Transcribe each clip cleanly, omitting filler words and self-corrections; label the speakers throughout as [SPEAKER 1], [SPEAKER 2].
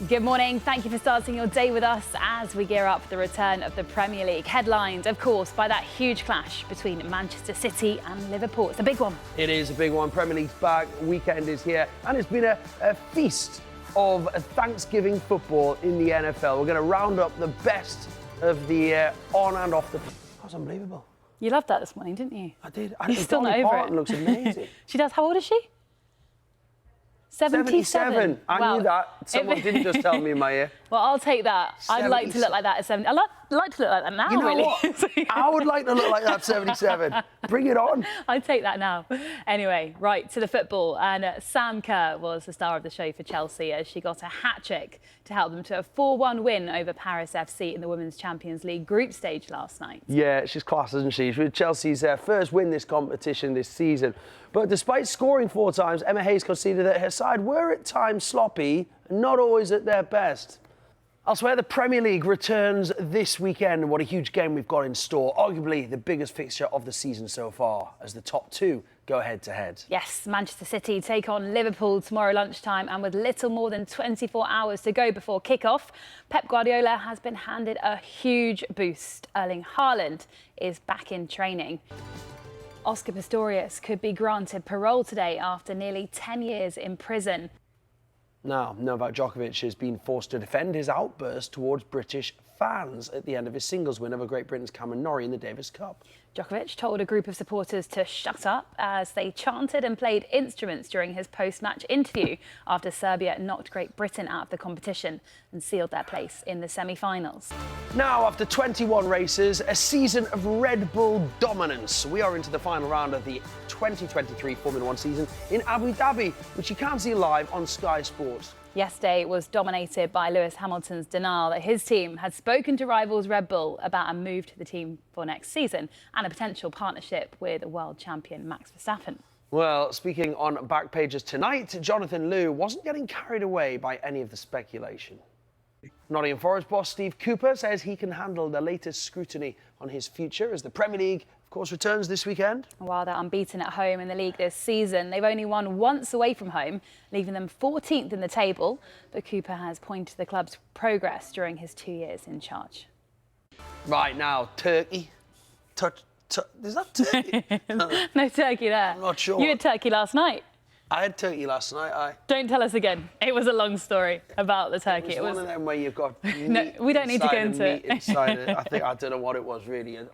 [SPEAKER 1] Good morning. Thank you for starting your day with us as we gear up for the return of the Premier League. Headlined, of course, by that huge clash between Manchester City and Liverpool. It's a big one.
[SPEAKER 2] It is a big one. Premier League's back. Weekend is here. And it's been a feast of Thanksgiving football in the NFL. We're going to round up the best of the on and off the... That was unbelievable.
[SPEAKER 1] You loved that this morning, didn't you?
[SPEAKER 2] I did.
[SPEAKER 1] You're still not over
[SPEAKER 2] Parton
[SPEAKER 1] it.
[SPEAKER 2] Looks amazing.
[SPEAKER 1] She does. How old is she? 77.
[SPEAKER 2] I knew that. Someone didn't just tell me in my ear.
[SPEAKER 1] Well, I'll take that. I'd like to look like that at 70. I'd like to look like that now,
[SPEAKER 2] You know
[SPEAKER 1] really.
[SPEAKER 2] what? I would like to look like that at 77. Bring it on.
[SPEAKER 1] I'd take that now. Anyway, right, to the football. And Sam Kerr was the star of the show for Chelsea as she got a hat-trick to help them to a 4-1 win over Paris FC in the Women's Champions League group stage last night.
[SPEAKER 2] Yeah, she's class, isn't she? She's with Chelsea's first win this competition this season. But despite scoring 4 times, Emma Hayes conceded that her side were at times sloppy and not always at their best. Elsewhere, the Premier League returns this weekend. What a huge game we've got in store. Arguably the biggest fixture of the season so far, as the top 2 go head-to-head.
[SPEAKER 1] Yes, Manchester City take on Liverpool tomorrow lunchtime, and with little more than 24 hours to go before kick-off, Pep Guardiola has been handed a huge boost. Erling Haaland is back in training. Oscar Pistorius could be granted parole today after nearly 10 years in prison.
[SPEAKER 2] Now, Novak Djokovic has been forced to defend his outburst towards British fans at the end of his singles win over Great Britain's Cameron Norrie in the Davis Cup.
[SPEAKER 1] Djokovic told a group of supporters to shut up as they chanted and played instruments during his post-match interview after Serbia knocked Great Britain out of the competition and sealed their place in the semi-finals.
[SPEAKER 2] Now, after 21 races, a season of Red Bull dominance, we are into the final round of the 2023 Formula 1 season in Abu Dhabi, which you can see live on Sky Sports.
[SPEAKER 1] Yesterday was dominated by Lewis Hamilton's denial that his team had spoken to rivals Red Bull about a move to the team for next season and a potential partnership with world champion Max Verstappen.
[SPEAKER 2] Well, speaking on back pages tonight, Jonathan Liu wasn't getting carried away by any of the speculation. Nottingham Forest boss Steve Cooper says he can handle the latest scrutiny on his future as the Premier League, of course, returns this weekend.
[SPEAKER 1] While they're unbeaten at home in the league this season, they've only won once away from home, leaving them 14th in the table. But Cooper has pointed to the club's progress during his 2 years in charge.
[SPEAKER 2] Right now, Turkey. Is that Turkey?
[SPEAKER 1] No turkey there.
[SPEAKER 2] I'm not sure.
[SPEAKER 1] You had turkey last night.
[SPEAKER 2] I had turkey last night.
[SPEAKER 1] Don't tell us again. It was a long story about the turkey.
[SPEAKER 2] It was one of them where you've got
[SPEAKER 1] No, we don't need to go into it.
[SPEAKER 2] Inside it. I don't know what it was really.
[SPEAKER 1] And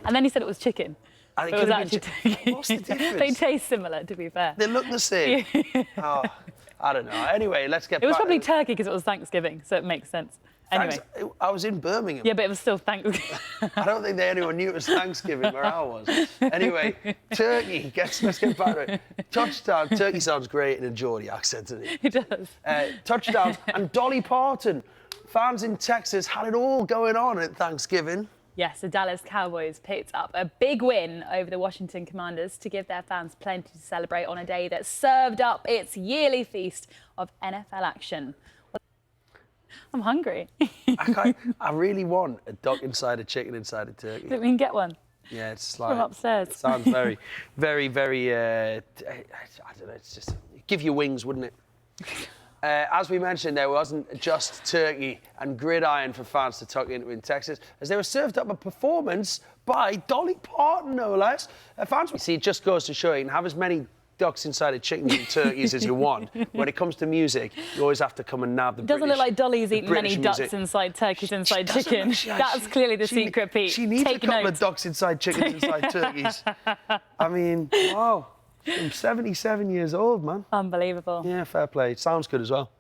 [SPEAKER 1] then he said it was chicken.
[SPEAKER 2] I think
[SPEAKER 1] it was actually turkey.
[SPEAKER 2] What's the difference?
[SPEAKER 1] They taste similar, to be fair.
[SPEAKER 2] They look the same. Oh, I don't know. Anyway, let's get back.
[SPEAKER 1] It was probably turkey because it was Thanksgiving, so it makes sense. Anyway.
[SPEAKER 2] I was in Birmingham.
[SPEAKER 1] Yeah, but it was still Thanksgiving.
[SPEAKER 2] I don't think anyone knew it was Thanksgiving where I was. Anyway, Turkey. Let's get back to it. Touchdown. Turkey sounds great in a Geordie accent, doesn't it?
[SPEAKER 1] It does.
[SPEAKER 2] Touchdowns. And Dolly Parton. Fans in Texas had it all going on at Thanksgiving.
[SPEAKER 1] Yes, the Dallas Cowboys picked up a big win over the Washington Commanders to give their fans plenty to celebrate on a day that served up its yearly feast of NFL action. I'm hungry.
[SPEAKER 2] I really want a duck inside a chicken inside a turkey.
[SPEAKER 1] Think we can get one?
[SPEAKER 2] Yeah, it's like...
[SPEAKER 1] From upstairs.
[SPEAKER 2] It sounds very, very, I don't know, it's just... Give you wings, wouldn't it? As we mentioned, there wasn't just turkey and gridiron for fans to tuck into in Texas, as they were served up a performance by Dolly Parton, no less. Fans, see, it just goes to show you can have as many ducks inside a chicken and turkeys as you want. When it comes to music, you always have to come and nab the
[SPEAKER 1] Doesn't
[SPEAKER 2] British,
[SPEAKER 1] look like Dolly's eaten many
[SPEAKER 2] music.
[SPEAKER 1] ducks inside turkeys inside chicken. That's clearly the secret, Pete.
[SPEAKER 2] She needs
[SPEAKER 1] Take
[SPEAKER 2] a couple
[SPEAKER 1] note.
[SPEAKER 2] of ducks inside chickens inside turkeys. I mean, wow. I'm 77 years old, man.
[SPEAKER 1] Unbelievable.
[SPEAKER 2] Yeah, fair play. Sounds good as well.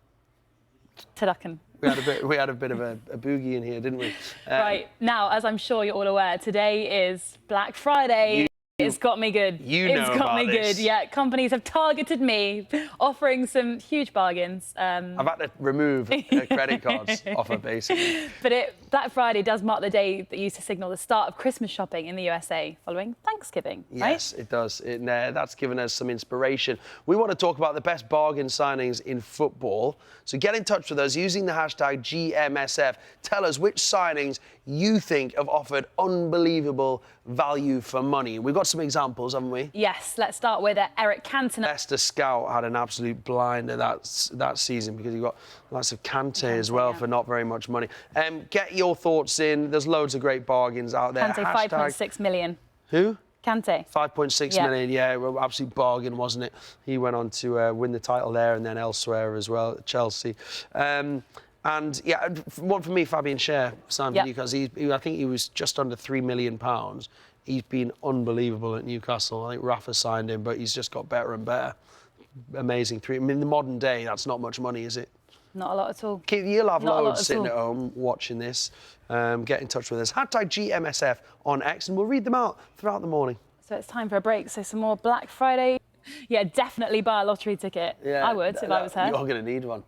[SPEAKER 1] Turducken.
[SPEAKER 2] We had a bit of a boogie in here, didn't we?
[SPEAKER 1] Right, now, as I'm sure you're all aware, today is Black Friday. It's got me good.
[SPEAKER 2] It's
[SPEAKER 1] got me good. Yeah, companies have targeted me, offering some huge bargains.
[SPEAKER 2] I've had to remove credit cards off her, basically.
[SPEAKER 1] But Black Friday does mark the day that used to signal the start of Christmas shopping in the USA following Thanksgiving, right?
[SPEAKER 2] Yes, it does. That's given us some inspiration. We want to talk about the best bargain signings in football. So get in touch with us using the hashtag GMSF. Tell us which signings you think have offered unbelievable value for money. We've got some examples, haven't we?
[SPEAKER 1] Yes, let's start with Eric Cantona.
[SPEAKER 2] Leicester scout had an absolute blinder that season because you got lots of Kante as well for not very much money. Get your thoughts in. There's loads of great bargains out there.
[SPEAKER 1] Kante, 5.6 million.
[SPEAKER 2] Who?
[SPEAKER 1] Kante.
[SPEAKER 2] 5.6 million, yeah, well, absolute bargain, wasn't it? He went on to win the title there and then elsewhere as well at Chelsea. And yeah, one for me, Fabian Schär signed for Newcastle. I think he was just under £3 million. He's been unbelievable at Newcastle. I think Rafa signed him, but he's just got better and better. Amazing. I mean, in the modern day, that's not much money, is it?
[SPEAKER 1] Not a lot at all.
[SPEAKER 2] You'll have loads sitting at home watching this. Get in touch with us. #GMSF on X, and we'll read them out throughout the morning.
[SPEAKER 1] So it's time for a break. So some more Black Friday. Yeah, definitely buy a lottery ticket. Yeah, I would if I was her.
[SPEAKER 2] You're going to need one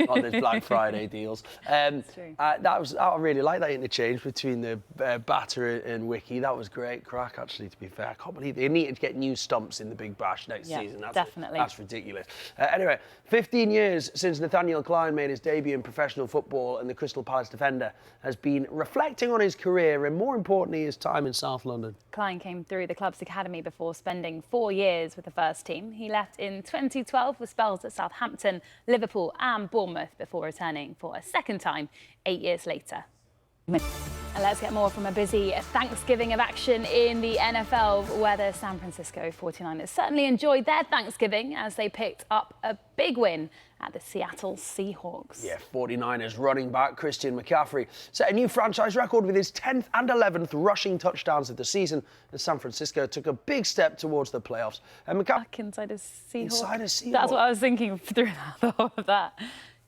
[SPEAKER 2] on those Black Friday deals.
[SPEAKER 1] That's true.
[SPEAKER 2] I really like that interchange between the batter and Wiki. That was great crack, actually, to be fair. I can't believe they need to get new stumps in the Big Bash next season.
[SPEAKER 1] Definitely.
[SPEAKER 2] That's ridiculous. Anyway, 15 years since Nathaniel Clyne made his debut in professional football, and the Crystal Palace defender has been reflecting on his career and, more importantly, his time in South London.
[SPEAKER 1] Clyne came through the club's academy before spending 4 years with the first team. He left in 2012 with spells at Southampton, Liverpool and Bournemouth before returning for a second time 8 years later. And let's get more from a busy Thanksgiving of action in the NFL, where the San Francisco 49ers certainly enjoyed their Thanksgiving as they picked up a big win at the Seattle Seahawks.
[SPEAKER 2] Yeah, 49ers running back Christian McCaffrey set a new franchise record with his 10th and 11th rushing touchdowns of the season as San Francisco took a big step towards the playoffs. And
[SPEAKER 1] Back inside a Seahawk.
[SPEAKER 2] Inside a Seahawk.
[SPEAKER 1] That's what I was thinking through the whole of that.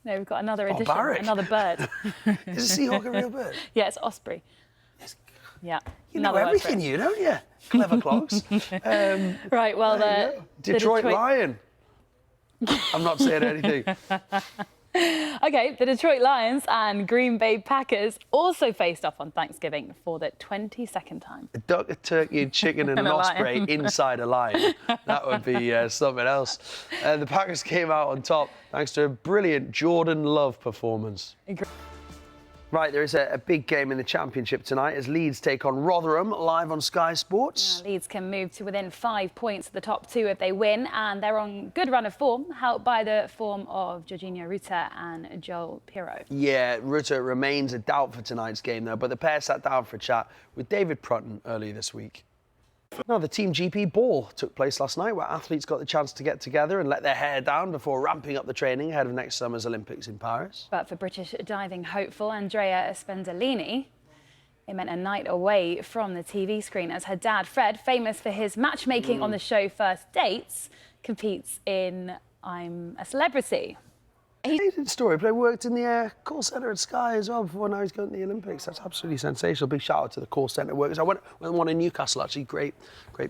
[SPEAKER 1] No, we've got another edition, another bird.
[SPEAKER 2] Is a Seahawk a real bird?
[SPEAKER 1] Yeah, it's osprey.
[SPEAKER 2] Yeah. You know everything, you don't you? Clever clogs.
[SPEAKER 1] Right, well, the
[SPEAKER 2] Detroit Lion. I'm not saying anything.
[SPEAKER 1] OK, the Detroit Lions and Green Bay Packers also faced off on Thanksgiving for the 22nd time.
[SPEAKER 2] A duck, a turkey, a chicken and an osprey inside a lion. That would be something else. The Packers came out on top thanks to a brilliant Jordan Love performance. Right, there is a big game in the Championship tonight as Leeds take on Rotherham, live on Sky Sports.
[SPEAKER 1] Leeds can move to within 5 points of the top two if they win, and they're on good run of form, helped by the form of Jorginho Rutter and Joel Pirro.
[SPEAKER 2] Yeah, Rutter remains a doubt for tonight's game, though, but the pair sat down for a chat with David Prutton earlier this week. Now, the Team GP Ball took place last night, where athletes got the chance to get together and let their hair down before ramping up the training ahead of next summer's Olympics in Paris.
[SPEAKER 1] But for British diving hopeful Andrea Spendolini, it meant a night away from the TV screen as her dad, Fred, famous for his matchmaking on the show First Dates, competes in I'm a Celebrity.
[SPEAKER 2] Amazing story, but I worked in the call centre at Sky as well before now he's going to the Olympics. That's absolutely sensational. Big shout out to the call centre workers. I went one in Newcastle, actually. Great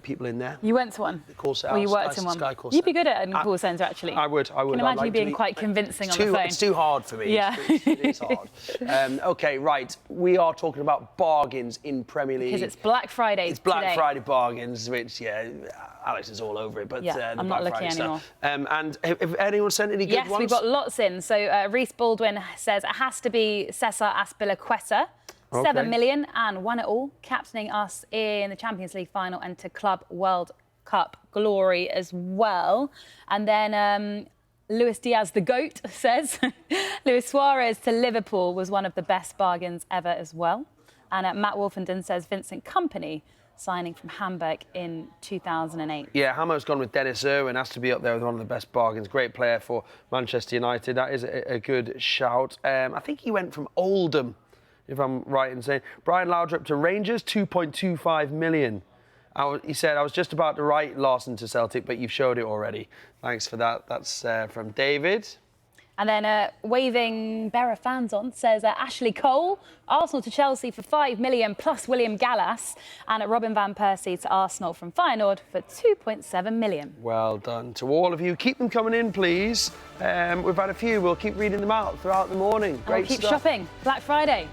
[SPEAKER 2] people in there.
[SPEAKER 1] You went to one?
[SPEAKER 2] The call centre.
[SPEAKER 1] Or you worked in one?
[SPEAKER 2] Sky call
[SPEAKER 1] You'd be good at a call centre, actually.
[SPEAKER 2] I would.
[SPEAKER 1] I can imagine you being quite convincing on the phone.
[SPEAKER 2] It's too hard for me.
[SPEAKER 1] Yeah.
[SPEAKER 2] It's hard. OK, right. We are talking about bargains in Premier League.
[SPEAKER 1] Because it's Black Friday
[SPEAKER 2] It's Black Friday bargains, which, Alex is all over it. But
[SPEAKER 1] I'm not looking anymore.
[SPEAKER 2] And have anyone sent any good ones?
[SPEAKER 1] Yes, we've got lots in. So Reece Baldwin says it has to be Cesar Azpilicueta. 7 million and won it all, captaining us in the Champions League final and to Club World Cup glory as well. And then Luis Diaz, the GOAT, says Luis Suarez to Liverpool was one of the best bargains ever as well. And Matt Wolfenden says Vincent Kompany signing from Hamburg in 2008.
[SPEAKER 2] Yeah, Hamo's gone with Dennis Irwin, has to be up there with one of the best bargains. Great player for Manchester United. That is a good shout. I think he went from Oldham, if I'm right in saying. Brian Laudrup to Rangers, 2.25 million. He said, I was just about to write Larson to Celtic, but you've showed it already. Thanks for that. That's from David.
[SPEAKER 1] And then waving Berra fans on says Ashley Cole, Arsenal to Chelsea for 5 million plus William Gallas, and Robin van Persie to Arsenal from Feyenoord for 2.7 million.
[SPEAKER 2] Well done to all of you. Keep them coming in, please. We've had a few. We'll keep reading them out throughout the morning. Great
[SPEAKER 1] keep
[SPEAKER 2] stuff.
[SPEAKER 1] shopping. Black Friday.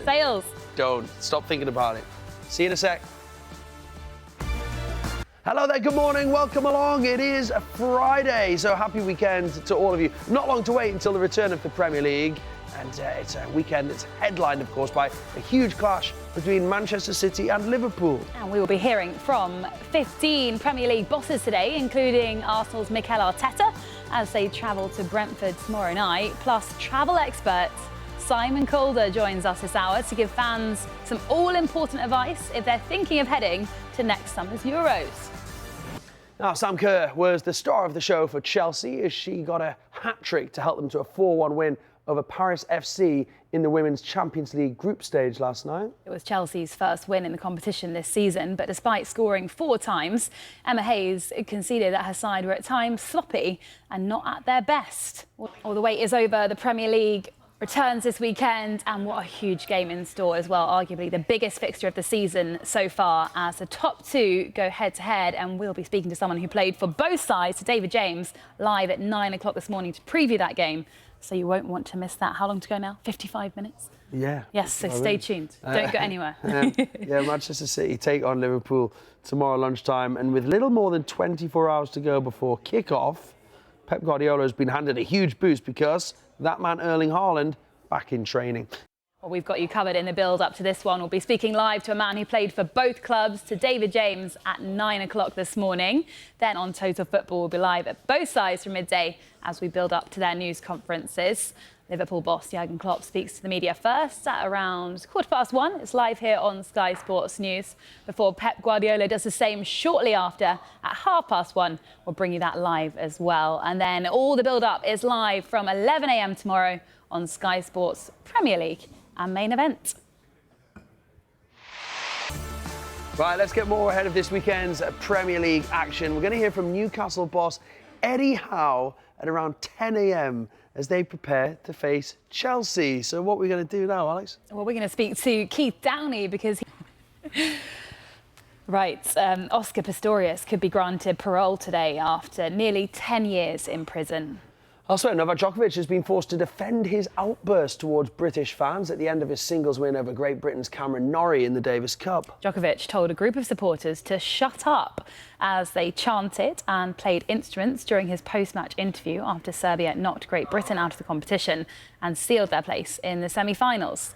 [SPEAKER 1] Sales.
[SPEAKER 2] Don't. Stop thinking about it. See you in a sec. Hello there, good morning, welcome along. It is a Friday, so happy weekend to all of you. Not long to wait until the return of the Premier League. And it's a weekend that's headlined, of course, by a huge clash between Manchester City and Liverpool.
[SPEAKER 1] And we will be hearing from 15 Premier League bosses today, including Arsenal's Mikel Arteta, as they travel to Brentford tomorrow night. Plus, travel expert Simon Calder joins us this hour to give fans some all-important advice if they're thinking of heading to next summer's Euros.
[SPEAKER 2] Now, Sam Kerr was the star of the show for Chelsea as she got a hat-trick to help them to a 4-1 win over Paris FC in the Women's Champions League group stage last night.
[SPEAKER 1] It was Chelsea's first win in the competition this season, but despite scoring 4 times, Emma Hayes conceded that her side were at times sloppy and not at their best. All the wait is over. The Premier League returns this weekend, and what a huge game in store as well. Arguably the biggest fixture of the season so far, as the top 2 go head-to-head, and we'll be speaking to someone who played for both sides, to David James, live at 9 o'clock this morning to preview that game. So you won't want to miss that. How long to go now? 55 minutes?
[SPEAKER 2] Yeah.
[SPEAKER 1] Yes, so stay tuned. Don't go anywhere.
[SPEAKER 2] Yeah, Manchester City take on Liverpool tomorrow lunchtime, and with little more than 24 hours to go before kick-off, Pep Guardiola has been handed a huge boost because that man Erling Haaland back in training.
[SPEAKER 1] Well, we've got you covered in the build-up to this one. We'll be speaking live to a man who played for both clubs, to David James, at 9 o'clock this morning. Then on Total Football, we'll be live at both sides from midday as we build up to their news conferences. Liverpool boss Jurgen Klopp speaks to the media first at around 1:15. It's live here on Sky Sports News, before Pep Guardiola does the same shortly after at 1:30. We'll bring you that live as well. And then all the build-up is live from 11 a.m. tomorrow on Sky Sports Premier League and main event.
[SPEAKER 2] Right, let's get more ahead of this weekend's Premier League action. We're going to hear from Newcastle boss Eddie Howe at around 10 a.m. as they prepare to face Chelsea. So what are we going to do now, Alex?
[SPEAKER 1] Well, we're going to speak to Keith Downey because Oscar Pistorius could be granted parole today after nearly 10 years in prison.
[SPEAKER 2] Also, Novak Djokovic has been forced to defend his outburst towards British fans at the end of his singles win over Great Britain's Cameron Norrie in the Davis Cup.
[SPEAKER 1] Djokovic told a group of supporters to shut up as they chanted and played instruments during his post-match interview after Serbia knocked Great Britain out of the competition and sealed their place in the semi-finals.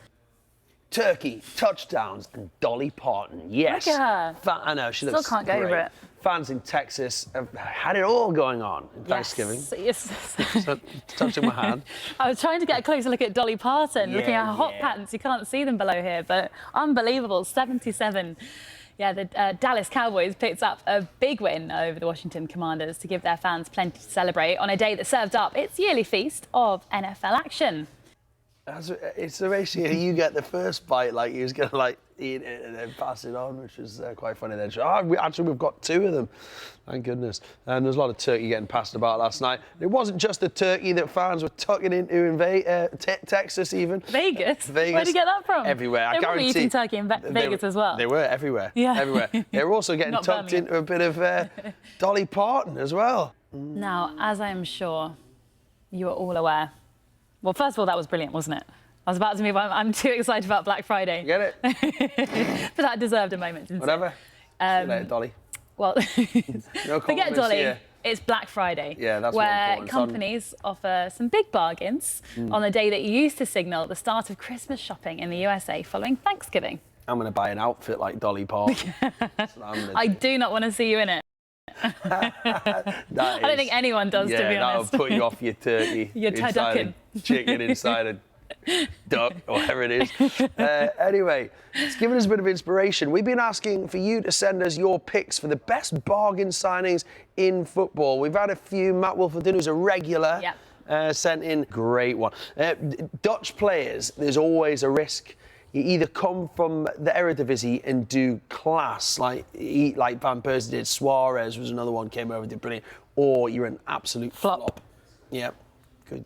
[SPEAKER 2] Turkey, touchdowns, and Dolly Parton. Yes.
[SPEAKER 1] Look at her.
[SPEAKER 2] I know, she
[SPEAKER 1] Still
[SPEAKER 2] looks
[SPEAKER 1] can't get
[SPEAKER 2] great.
[SPEAKER 1] over it.
[SPEAKER 2] Fans in Texas have had it all going on in Thanksgiving.
[SPEAKER 1] Yes.
[SPEAKER 2] So, touching my hand.
[SPEAKER 1] I was trying to get a closer look at Dolly Parton, looking at her hot
[SPEAKER 2] yeah.
[SPEAKER 1] pants. You can't see them below here, but unbelievable. 77. Yeah, the Dallas Cowboys picked up a big win over the Washington Commanders to give their fans plenty to celebrate on a day that served up its yearly feast of NFL action.
[SPEAKER 2] It's basically you get the first bite, like he was going to eat it and then pass it on, which was quite funny. Then we've got 2 of them, thank goodness. And there's a lot of turkey getting passed about last night. It wasn't just the turkey that fans were tucking into in Texas, even.
[SPEAKER 1] Vegas? Where did you get that from?
[SPEAKER 2] Everywhere.
[SPEAKER 1] They were eating turkey in Vegas as well.
[SPEAKER 2] They were everywhere.
[SPEAKER 1] Yeah.
[SPEAKER 2] Everywhere. They were also getting tucked into a bit of Dolly Parton as well.
[SPEAKER 1] Now, as I'm sure you are all aware. Well, first of all, that was brilliant, wasn't it? I was about to move on. I'm too excited about Black Friday.
[SPEAKER 2] Get it?
[SPEAKER 1] But that deserved a moment, didn't
[SPEAKER 2] Whatever. See you later, Dolly.
[SPEAKER 1] Well,
[SPEAKER 2] No
[SPEAKER 1] forget Dolly.
[SPEAKER 2] Here.
[SPEAKER 1] It's Black Friday,
[SPEAKER 2] Yeah, that's
[SPEAKER 1] where companies offer some big bargains on the day that used to signal the start of Christmas shopping in the USA following Thanksgiving.
[SPEAKER 2] I'm going to buy an outfit like Dolly Parton. That's what I'm gonna
[SPEAKER 1] I
[SPEAKER 2] do.
[SPEAKER 1] do not want to see you in it. I don't think anyone does, to be honest.
[SPEAKER 2] That'll put you off your turkey.
[SPEAKER 1] Your turducken.
[SPEAKER 2] Chicken inside a duck, or whatever it is. Anyway, it's given us a bit of inspiration. We've been asking for you to send us your picks for the best bargain signings in football. We've had a few. Matt Wolfenden, who's a regular, sent in great one. Dutch players, there's always a risk. You either come from the Eredivisie and do class, like Van Persie did. Suarez was another one, came over, did brilliant. Or you're an absolute flop. Yep. Good.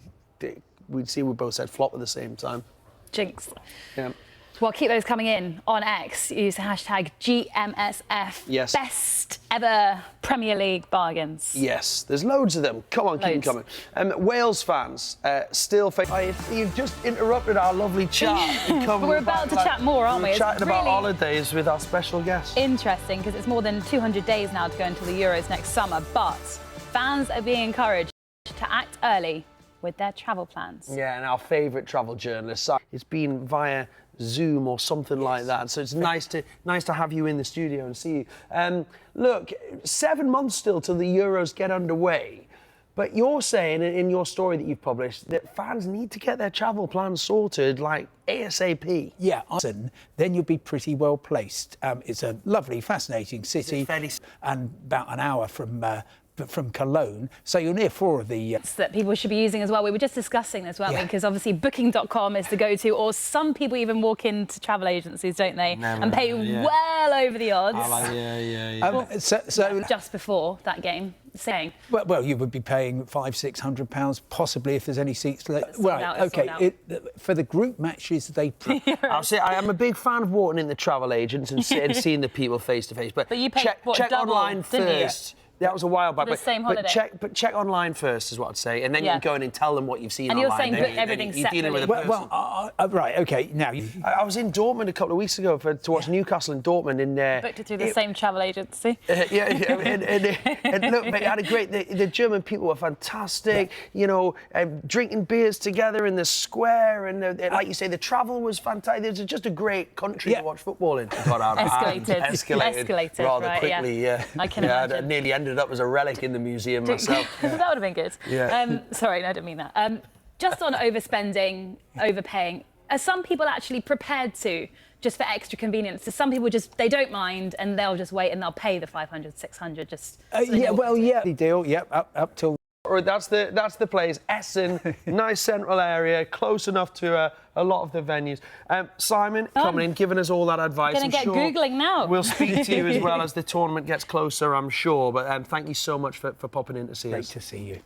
[SPEAKER 2] We'd see we both said flop at the same time.
[SPEAKER 1] Jinx.
[SPEAKER 2] Yeah.
[SPEAKER 1] Well, keep those coming in on X. Use the hashtag GMSF.
[SPEAKER 2] Yes.
[SPEAKER 1] Best ever Premier League bargains.
[SPEAKER 2] Yes, there's loads of them. Come on, keep them coming. Wales fans still you've just interrupted our lovely chat.
[SPEAKER 1] But we're about to chat more, aren't we?
[SPEAKER 2] We're chatting
[SPEAKER 1] It's
[SPEAKER 2] about
[SPEAKER 1] really
[SPEAKER 2] holidays with our special guest.
[SPEAKER 1] interesting because it's more than 200 days now to go until the Euros next summer, but fans are being encouraged to act early with their travel plans.
[SPEAKER 2] Yeah, and our favourite travel journalist. It's been via Zoom or something like that, so it's nice to have you in the studio and see you. Look, 7 months still till the Euros get underway. But you're saying in your story that you've published that fans need to get their travel plans sorted like ASAP.
[SPEAKER 3] Yeah, then you'll be pretty well placed. It's a lovely, fascinating city, and about an hour from Cologne, so you're near 4 of the...
[SPEAKER 1] That people should be using as well. We were just discussing this, weren't we? Because obviously booking.com is the go-to, or some people even walk into travel agencies, don't they? And pay well over the odds.
[SPEAKER 3] So
[SPEAKER 1] just before that game, saying...
[SPEAKER 3] Well, you would be paying £500-600, possibly, if there's any seats left. Right, okay. For the group matches, they...
[SPEAKER 2] I'll say I am a big fan of walking in the travel agents and seeing the people face to face. But
[SPEAKER 1] you paid
[SPEAKER 2] check
[SPEAKER 1] double,
[SPEAKER 2] online first. That was a while back.
[SPEAKER 1] The same holiday.
[SPEAKER 2] But check online first is what I'd say, and then you can go in and tell them what you've seen
[SPEAKER 1] and
[SPEAKER 2] online.
[SPEAKER 1] And you're saying book everything separately.
[SPEAKER 3] Right, okay. Now
[SPEAKER 2] I was in Dortmund a couple of weeks ago to watch Newcastle and Dortmund.
[SPEAKER 1] Booked it through the same travel agency.
[SPEAKER 2] And look, mate, I had a great. The German people were fantastic. You know, drinking beers together in the square, and like you say, the travel was fantastic. It was just a great country to watch football in.
[SPEAKER 1] Escalated
[SPEAKER 2] rather quickly. Yeah.
[SPEAKER 1] I can imagine.
[SPEAKER 2] I nearly ended up as a relic in the museum myself.
[SPEAKER 1] That would have been good.
[SPEAKER 2] Yeah.
[SPEAKER 1] Sorry, no, I didn't mean that. Just on overspending, overpaying, are some people actually prepared to, just for extra convenience? So some people they don't mind and they'll just wait and they'll pay the 500, 600 just...
[SPEAKER 3] Deal, up till...
[SPEAKER 2] Or that's the place. Essen, nice central area, close enough to a lot of the venues. Simon, coming in, giving us all that advice.
[SPEAKER 1] I'm going to get Googling now.
[SPEAKER 2] We'll speak to you as well as the tournament gets closer, I'm sure. But thank you so much for popping in to see us.
[SPEAKER 3] Great to see you.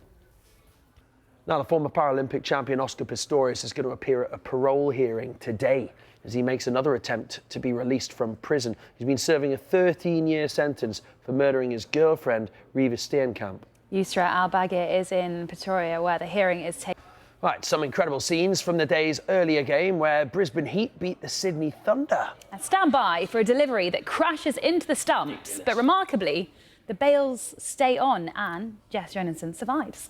[SPEAKER 2] Now, the former Paralympic champion Oscar Pistorius is going to appear at a parole hearing today as he makes another attempt to be released from prison. He's been serving a 13-year sentence for murdering his girlfriend, Riva Steenkamp.
[SPEAKER 1] Yusra Al-Bagir is in Pretoria, where the hearing is taking...
[SPEAKER 2] Right, some incredible scenes from the day's earlier game where Brisbane Heat beat the Sydney Thunder.
[SPEAKER 1] And stand by for a delivery that crashes into the stumps, but remarkably, the bails stay on and Jess Jonasson survives.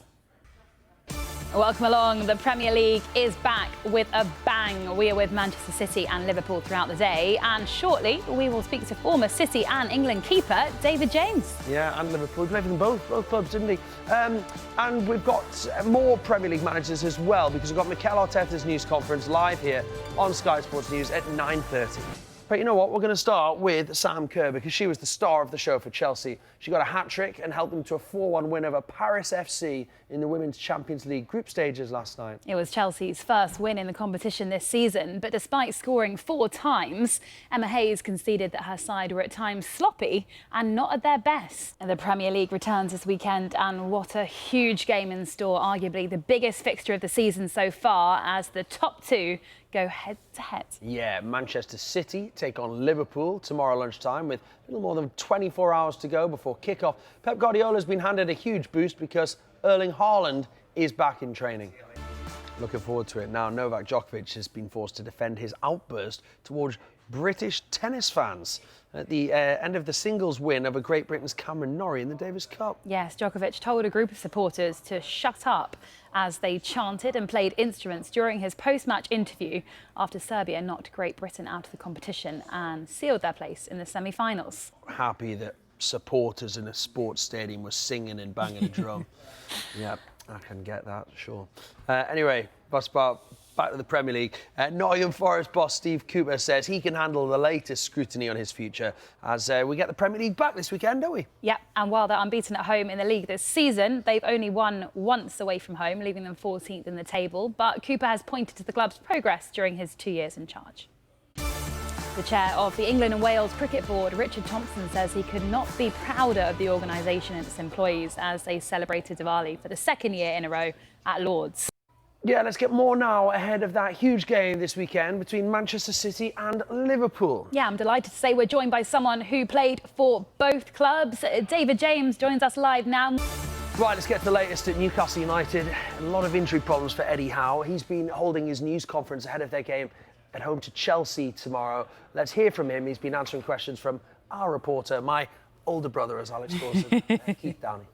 [SPEAKER 1] Welcome along. The Premier League is back with a bang. We are with Manchester City and Liverpool throughout the day, and shortly we will speak to former City and England keeper David James.
[SPEAKER 2] Yeah, and Liverpool. He played for them both clubs, didn't he? And we've got more Premier League managers as well, because we've got Mikel Arteta's news conference live here on Sky Sports News at 9:30. But you know what? We're going to start with Sam Kerr, because she was the star of the show for Chelsea. She got a hat-trick and helped them to a 4-1 win over Paris FC in the Women's Champions League group stages last night.
[SPEAKER 1] It was Chelsea's first win in the competition this season, but despite scoring 4 times, Emma Hayes conceded that her side were at times sloppy and not at their best. And the Premier League returns this weekend, and what a huge game in store, arguably the biggest fixture of the season so far, as the top 2 go head-to-head.
[SPEAKER 2] Yeah, Manchester City take on Liverpool tomorrow lunchtime with a little more than 24 hours to go before kick-off. Pep Guardiola's been handed a huge boost because Erling Haaland is back in training. Looking forward to it. Now, Novak Djokovic has been forced to defend his outburst towards British tennis fans at the end of the singles win over Great Britain's Cameron Norrie in the Davis Cup.
[SPEAKER 1] Yes, Djokovic told a group of supporters to shut up as they chanted and played instruments during his post-match interview after Serbia knocked Great Britain out of the competition and sealed their place in the semi-finals.
[SPEAKER 2] Happy that supporters in a sports stadium were singing and banging a drum. Yep, I can get that, sure. Anyway, back to the Premier League. Nottingham Forest boss Steve Cooper says he can handle the latest scrutiny on his future as we get the Premier League back this weekend, don't we?
[SPEAKER 1] Yeah, and while they're unbeaten at home in the league this season, they've only won once away from home, leaving them 14th in the table. But Cooper has pointed to the club's progress during his 2 years in charge. The chair of the England and Wales Cricket Board, Richard Thompson, says he could not be prouder of the organisation and its employees as they celebrated Diwali for the 2nd year in a row at Lord's.
[SPEAKER 2] Yeah, let's get more now ahead of that huge game this weekend between Manchester City and Liverpool.
[SPEAKER 1] Yeah, I'm delighted to say we're joined by someone who played for both clubs. David James joins us live now.
[SPEAKER 2] Right, let's get to the latest at Newcastle United. A lot of injury problems for Eddie Howe. He's been holding his news conference ahead of their game at home to Chelsea tomorrow. Let's hear from him. He's been answering questions from our reporter, my older brother, as Alex calls him, Keith Downey.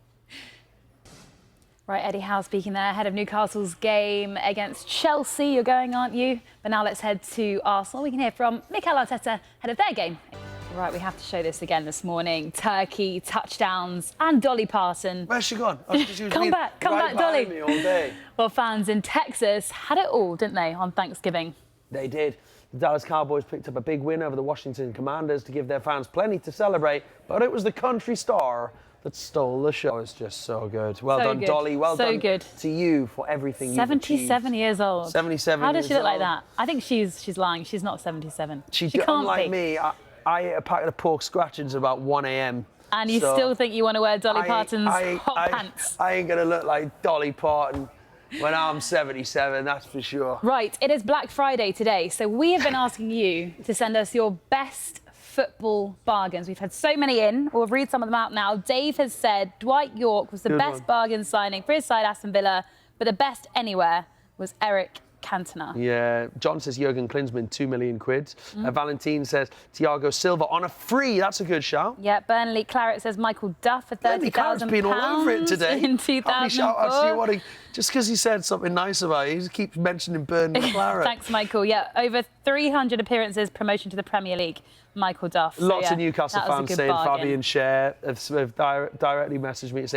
[SPEAKER 1] Right, Eddie Howe speaking there ahead of Newcastle's game against Chelsea. You're going, aren't you? But now let's head to Arsenal. We can hear from Mikel Arteta ahead of their game. Right, we have to show this again this morning. Turkey, touchdowns, and Dolly Parton.
[SPEAKER 2] Where's she gone? Oh, she was
[SPEAKER 1] come back, Dolly.
[SPEAKER 2] Me all day.
[SPEAKER 1] Well, fans in Texas had it all, didn't they, on Thanksgiving?
[SPEAKER 2] They did. The Dallas Cowboys picked up a big win over the Washington Commanders to give their fans plenty to celebrate, but it was the country star that stole the show. It's just so good. Well done, Dolly. Well done to you for everything you've achieved.
[SPEAKER 1] 77 years old.
[SPEAKER 2] 77
[SPEAKER 1] How does she look like
[SPEAKER 2] old.
[SPEAKER 1] that? I think she's lying. She's not 77.
[SPEAKER 2] She
[SPEAKER 1] can't
[SPEAKER 2] unlike
[SPEAKER 1] be.
[SPEAKER 2] me, I ate a packet of pork scratchings about 1 a.m.
[SPEAKER 1] And you still think you want to wear Dolly Parton's hot pants?
[SPEAKER 2] I ain't going to look like Dolly Parton when I'm 77, that's for sure.
[SPEAKER 1] Right, it is Black Friday today, so we have been asking you to send us your best football bargains. We've had so many in. We'll read some of them out now. Dave has said Dwight York was the best bargain signing for his side, Aston Villa, but the best anywhere was Eric Cantona.
[SPEAKER 2] Yeah, John says Jurgen Klinsmann, 2 million quid. Valentine says Thiago Silva on a free. That's a good shout.
[SPEAKER 1] Yeah, Burnley Claret says Michael Duff for £30,000
[SPEAKER 2] been all over it today.
[SPEAKER 1] in 2004.
[SPEAKER 2] Just because he said something nice about it, he just keeps mentioning Burnley Claret.
[SPEAKER 1] Thanks, Michael. Yeah, over 300 appearances, promotion to the Premier League. Michael Duff.
[SPEAKER 2] Lots of Newcastle fans saying
[SPEAKER 1] bargain.
[SPEAKER 2] Fabian Schär have directly messaged me to say